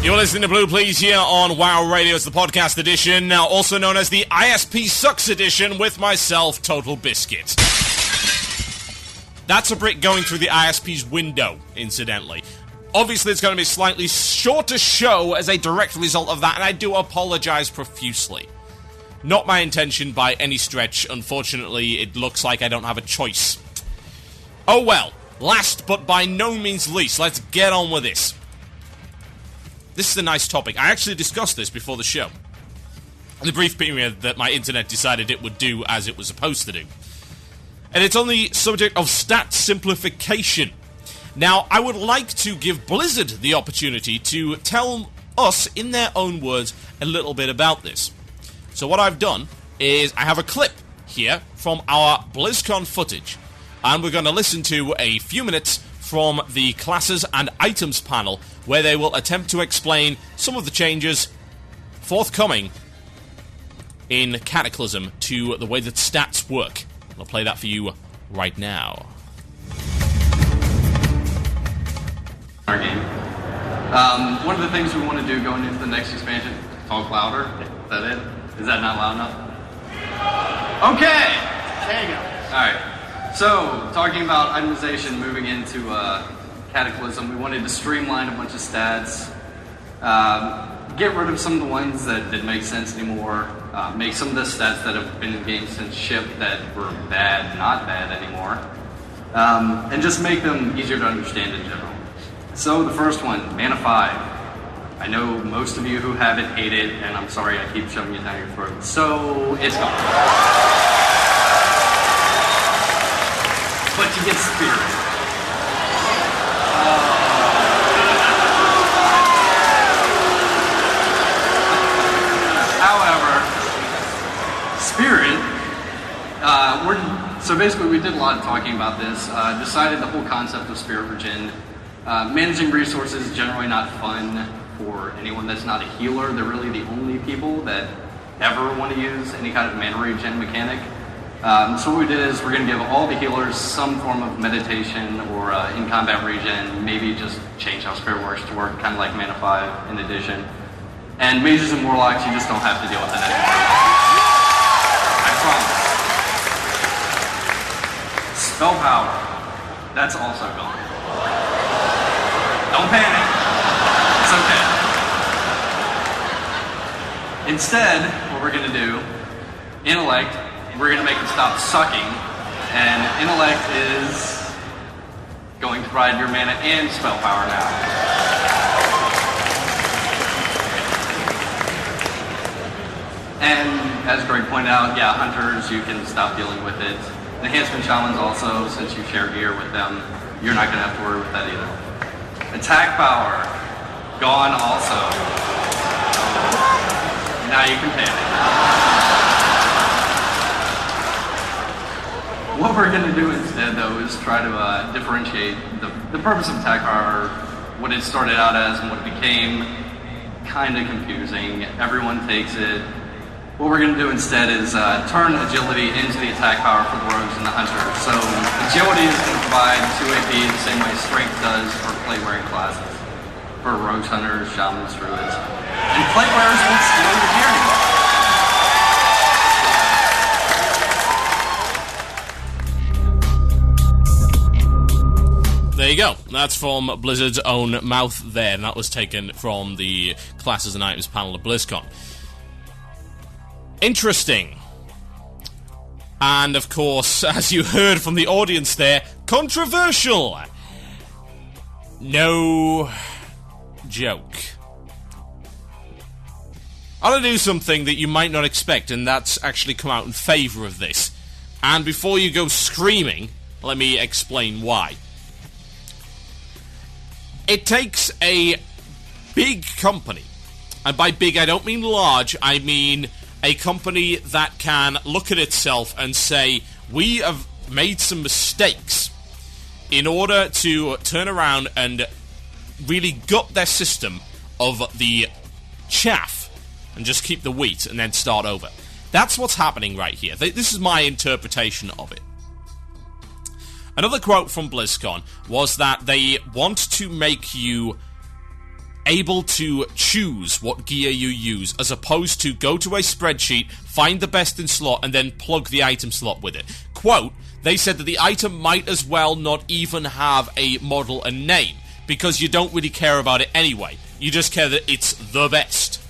You're listening to Blue Please here on WoW Radio. It's the podcast edition, now also known as the ISP Sucks edition, with myself, Total Biscuit. That's a brick going through the ISP's window, incidentally. Obviously, it's going to be a slightly shorter show as a direct result of that, and I do apologize profusely. Not my intention by any stretch. Unfortunately, it looks like I don't have a choice. Oh well, last but by no means least, let's get on with this. This is a nice topic. I actually discussed this before the show. The brief period that my internet decided it would do as it was supposed to do. And it's on the subject of stat simplification. Now, I would like to give Blizzard the opportunity to tell us, in their own words, a little bit about this. So what I've done is I have a clip here from our BlizzCon footage, and we're going to listen to a few minutes from the classes and items panel, where they will attempt to explain some of the changes forthcoming in Cataclysm to the way that stats work. I'll play that for you right now. Our game. One of the things we want to do going into the next expansion, talk louder. Is that it? Is that not loud enough? Okay! There you go. Alright. So, talking about itemization moving into Cataclysm, we wanted to streamline a bunch of stats, get rid of some of the ones that didn't make sense anymore, make some of the stats that have been in the game since ship that were bad, not bad anymore, and just make them easier to understand in general. So the first one, Mana 5. I know most of you who have it hate it, and I'm sorry I keep shoving it down your throat, so it's gone. But you get Spirit. Spirit, so basically we did a lot of talking about this, decided the whole concept of Spirit Regen. Managing resources is generally not fun for anyone that's not a healer. They're really the only people that ever want to use any kind of mana regen mechanic. So what we did is we're going to give all the healers some form of meditation or in-combat regen, maybe just change how Spirit works to work kind of like Mana 5 in addition. And mages and warlocks, you just don't have to deal with that anymore. Spell power. That's also gone. Don't panic. It's okay. Instead, what we're going to do, Intellect, we're going to make it stop sucking. And Intellect is going to provide your mana and spell power now. And as Greg pointed out, yeah, Hunters, you can stop dealing with it. Enhancement Shamans also, since you share gear with them, you're not going to have to worry with that either. Attack power, gone also. Now you can panic. What we're going to do instead, though, is try to differentiate the purpose of attack power, what it started out as and what it became. Kind of confusing. Everyone takes it. What we're going to do instead is turn agility into the attack power for the rogues and the hunters. So agility is going to provide 2 AP the same way strength does for plate-wearing classes. For rogues, hunters, shamans, druids. And plate-wearers won't steal your gear anymore. There you go. That's from Blizzard's own mouth there, and that was taken from the classes and items panel of BlizzCon. Interesting. And, of course, as you heard from the audience there, controversial. No joke. I'm going to do something that you might not expect, and that's actually come out in favour of this. And before you go screaming, let me explain why. It takes a big company, and by big I don't mean large, I mean a company that can look at itself and say, we have made some mistakes, in order to turn around and really gut their system of the chaff and just keep the wheat and then start over. That's what's happening right here. This is my interpretation of it. Another quote from BlizzCon was that they want to make you able to choose what gear you use, as opposed to go to a spreadsheet, find the best in slot, and then plug the item slot with it. Quote, they said that the item might as well not even have a model and name, because you don't really care about it anyway. You just care that it's the best.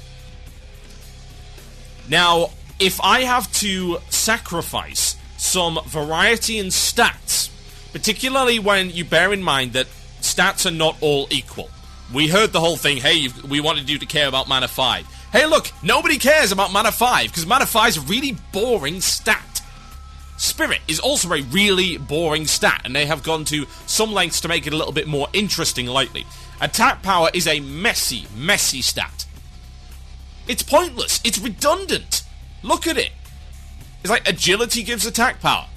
Now, if I have to sacrifice some variety in stats, particularly when you bear in mind that stats are not all equal. We heard the whole thing, hey, we wanted you to care about Mana 5. Hey, look, nobody cares about Mana 5, because Mana 5 is a really boring stat. Spirit is also a really boring stat, and they have gone to some lengths to make it a little bit more interesting lately. Attack power is a messy, messy stat. It's pointless. It's redundant. Look at it. It's like agility gives attack power.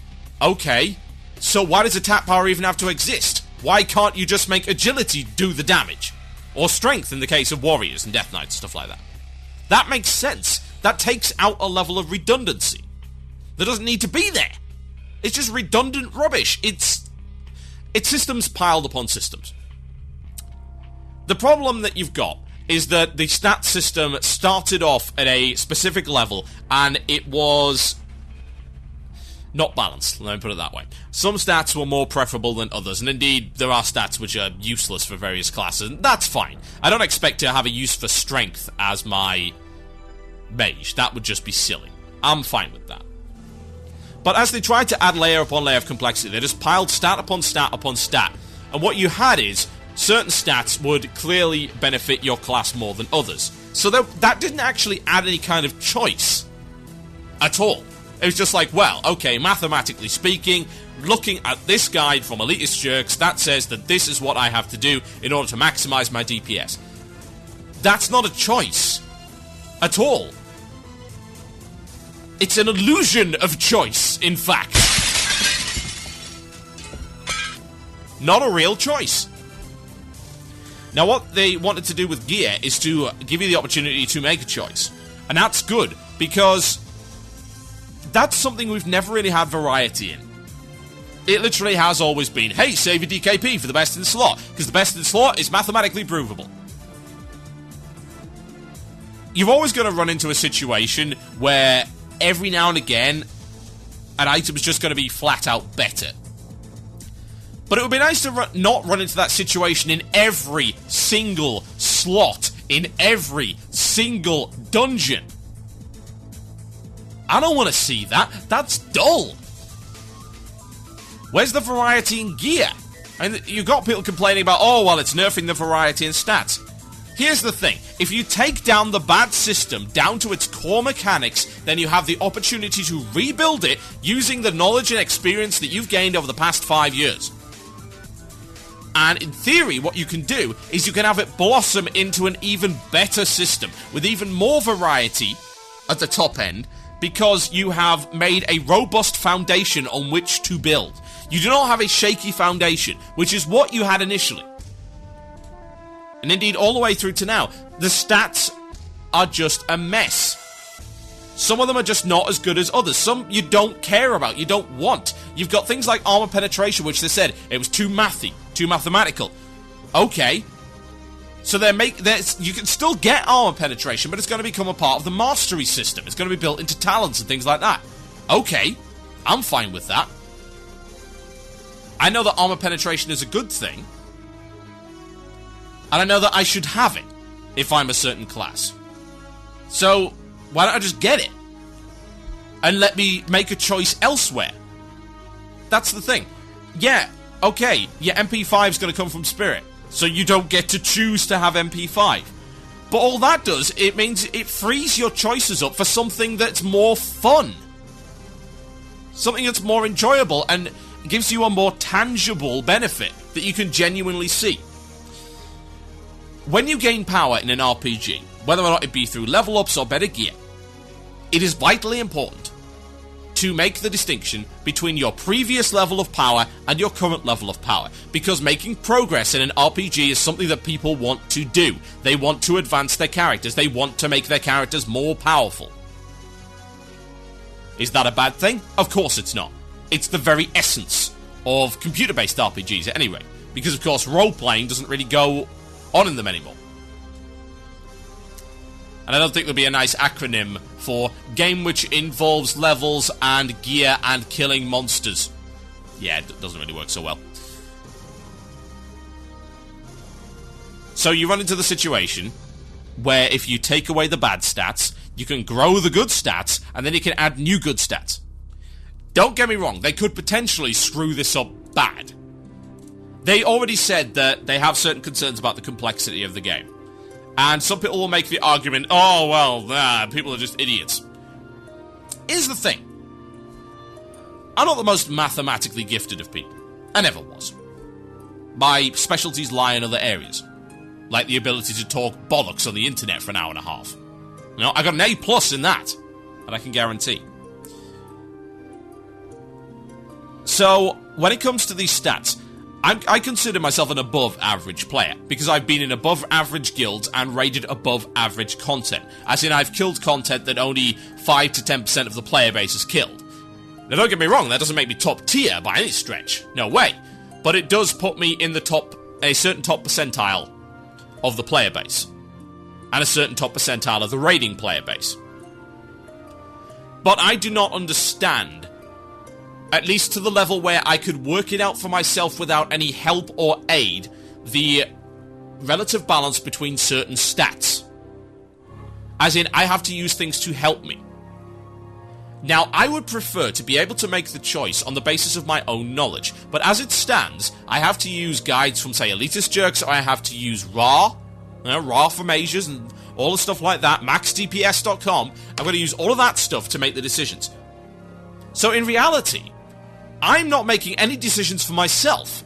Okay, so why does attack power even have to exist? Why can't you just make agility do the damage? Or strength in the case of warriors and death knights, stuff like that. That makes sense. That takes out a level of redundancy that doesn't need to be there. It's just redundant rubbish. It's systems piled upon systems. The problem that you've got is that the stat system started off at a specific level, and it was not balanced, let me put it that way. Some stats were more preferable than others, and indeed, there are stats which are useless for various classes, and that's fine. I don't expect to have a use for strength as my mage. That would just be silly. I'm fine with that. But as they tried to add layer upon layer of complexity, they just piled stat upon stat upon stat, and what you had is certain stats would clearly benefit your class more than others. So that didn't actually add any kind of choice at all. It was just like, well, okay, mathematically speaking, looking at this guide from Elitist Jerks, that says that this is what I have to do in order to maximize my DPS. That's not a choice at all. It's an illusion of choice, in fact. Not a real choice. Now, what they wanted to do with gear is to give you the opportunity to make a choice. And that's good, because that's something we've never really had variety in. It literally has always been, hey, save your DKP for the best in slot, because the best in slot is mathematically provable. You're always going to run into a situation where every now and again, an item is just going to be flat out better. But it would be nice to not run into that situation in every single slot, in every single dungeon. I don't want to see that. That's dull. Where's the variety in gear? And you've got people complaining about, oh, well, it's nerfing the variety in stats. Here's the thing. If you take down the bad system down to its core mechanics, then you have the opportunity to rebuild it using the knowledge and experience that you've gained over the past 5 years. And in theory, what you can do is you can have it blossom into an even better system with even more variety at the top end, because you have made a robust foundation on which to build. You do not have a shaky foundation, which is what you had initially. And indeed, all the way through to now, the stats are just a mess. Some of them are just not as good as others. Some you don't care about, you don't want. You've got things like armor penetration, which they said it was too mathy, too mathematical. Okay. So you can still get armor penetration, but it's going to become a part of the mastery system. It's going to be built into talents and things like that. Okay, I'm fine with that. I know that armor penetration is a good thing, and I know that I should have it if I'm a certain class. So why don't I just get it and let me make a choice elsewhere? That's the thing. Yeah, okay, yeah, MP5 is going to come from Spirit, so you don't get to choose to have MP5. But all that does, it means it frees your choices up for something that's more fun. Something that's more enjoyable and gives you a more tangible benefit that you can genuinely see. When you gain power in an RPG, whether or not it be through level ups or better gear, it is vitally important to make the distinction between your previous level of power and your current level of power, because making progress in an RPG is something that people want to do. They want to advance their characters. They want to make their characters more powerful. Is that a bad thing? Of course it's not. It's the very essence of computer-based RPGs at any rate, because of course role-playing doesn't really go on in them anymore. And I don't think there'll be a nice acronym for game which involves levels and gear and killing monsters. Yeah, it doesn't really work so well. So you run into the situation where if you take away the bad stats, you can grow the good stats, and then you can add new good stats. Don't get me wrong, they could potentially screw this up bad. They already said that they have certain concerns about the complexity of the game. And some people will make the argument, oh, well, people are just idiots. Here's the thing. I'm not the most mathematically gifted of people. I never was. My specialties lie in other areas. Like the ability to talk bollocks on the internet for an hour and a half. You know, I got an A+ in that I can guarantee. So, when it comes to these stats, I consider myself an above-average player, because I've been in above-average guilds and raided above-average content. As in, I've killed content that only 5 to 10% of the player base has killed. Now, don't get me wrong, that doesn't make me top tier by any stretch. No way. But it does put me in a certain top percentile of the player base. And a certain top percentile of the raiding player base. But I do not understand, at least to the level where I could work it out for myself without any help or aid, the relative balance between certain stats. As in, I have to use things to help me. Now, I would prefer to be able to make the choice on the basis of my own knowledge, but as it stands, I have to use guides from, say, Elitist Jerks, or I have to use RA from Asia's, and all the stuff like that, maxdps.com. I'm going to use all of that stuff to make the decisions. So in reality, I'm not making any decisions for myself.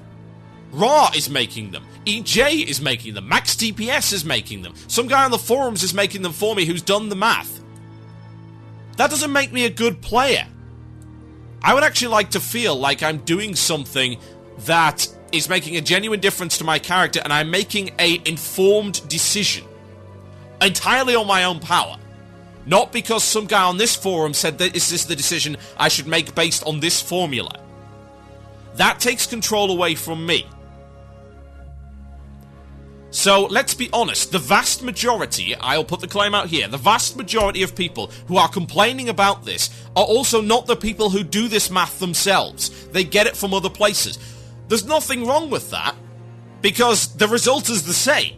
Ra is making them. EJ is making them. MaxDPS is making them. Some guy on the forums is making them for me who's done the math. That doesn't make me a good player. I would actually like to feel like I'm doing something that is making a genuine difference to my character, and I'm making an informed decision. Entirely on my own power. Not because some guy on this forum said that is this the decision I should make based on this formula. That takes control away from me. So, let's be honest, the vast majority, I'll put the claim out here, the vast majority of people who are complaining about this are also not the people who do this math themselves. They get it from other places. There's nothing wrong with that, because the result is the same.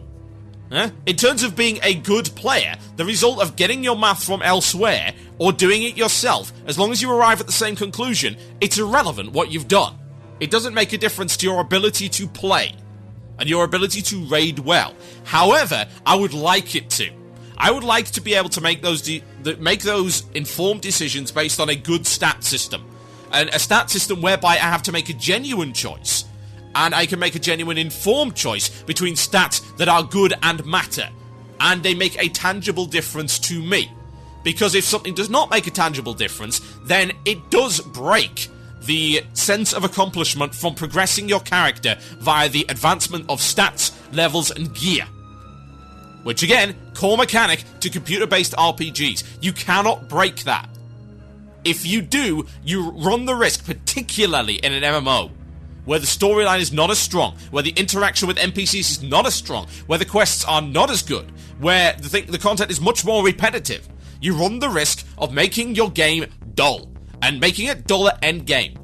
In terms of being a good player, the result of getting your math from elsewhere, or doing it yourself, as long as you arrive at the same conclusion, it's irrelevant what you've done. It doesn't make a difference to your ability to play, and your ability to raid well. However, I would like it to. I would like to be able to make those informed decisions based on a good stat system. And a stat system whereby I have to make a genuine choice. And I can make a genuine informed choice between stats that are good and matter. And they make a tangible difference to me. Because if something does not make a tangible difference, then it does break the sense of accomplishment from progressing your character via the advancement of stats, levels, and gear. Which again, core mechanic to computer-based RPGs. You cannot break that. If you do, you run the risk, particularly in an MMO, where the storyline is not as strong, where the interaction with NPCs is not as strong, where the quests are not as good, where the content is much more repetitive. You run the risk of making your game dull, and making it dull at endgame.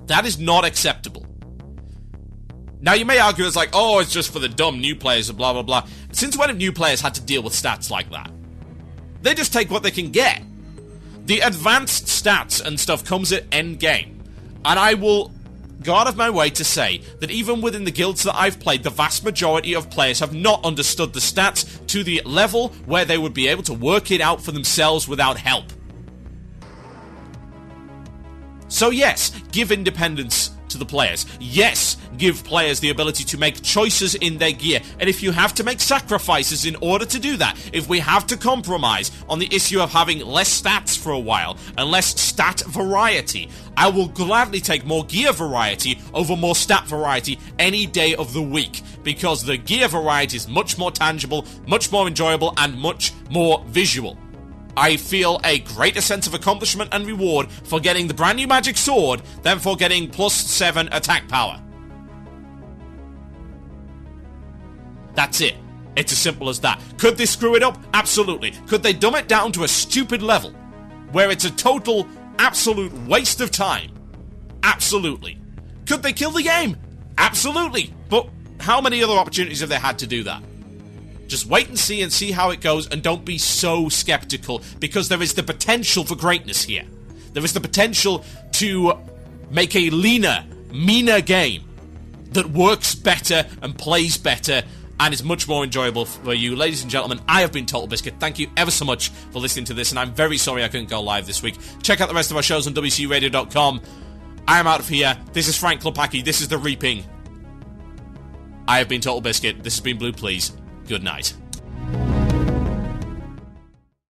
That is not acceptable. Now, you may argue it's like, oh, it's just for the dumb new players and blah, blah, blah. Since when have new players had to deal with stats like that? They just take what they can get. The advanced stats and stuff comes at endgame. And I will go out of my way to say that even within the guilds that I've played, the vast majority of players have not understood the stats to the level where they would be able to work it out for themselves without help. So yes, give independence to the players. Yes, give players the ability to make choices in their gear. And if you have to make sacrifices in order to do that, if we have to compromise on the issue of having less stats for a while and less stat variety, I will gladly take more gear variety over more stat variety any day of the week, because the gear variety is much more tangible, much more enjoyable, and much more visual. I feel a greater sense of accomplishment and reward for getting the brand new magic sword than for getting +7 attack power. That's it. It's as simple as that. Could they screw it up? Absolutely. Could they dumb it down to a stupid level where it's a total, absolute waste of time? Absolutely. Could they kill the game? Absolutely. But how many other opportunities have they had to do that? Just wait and see how it goes, and don't be so skeptical, because there is the potential for greatness here. There is the potential to make a leaner, meaner game that works better and plays better and is much more enjoyable for you. Ladies and gentlemen, I have been Total Biscuit. Thank you ever so much for listening to this, and I'm very sorry I couldn't go live this week. Check out the rest of our shows on WCRadio.com. I am out of here. This is Frank Klepacki. This is The Reaping. I have been Total Biscuit. This has been Blue Please. Good night.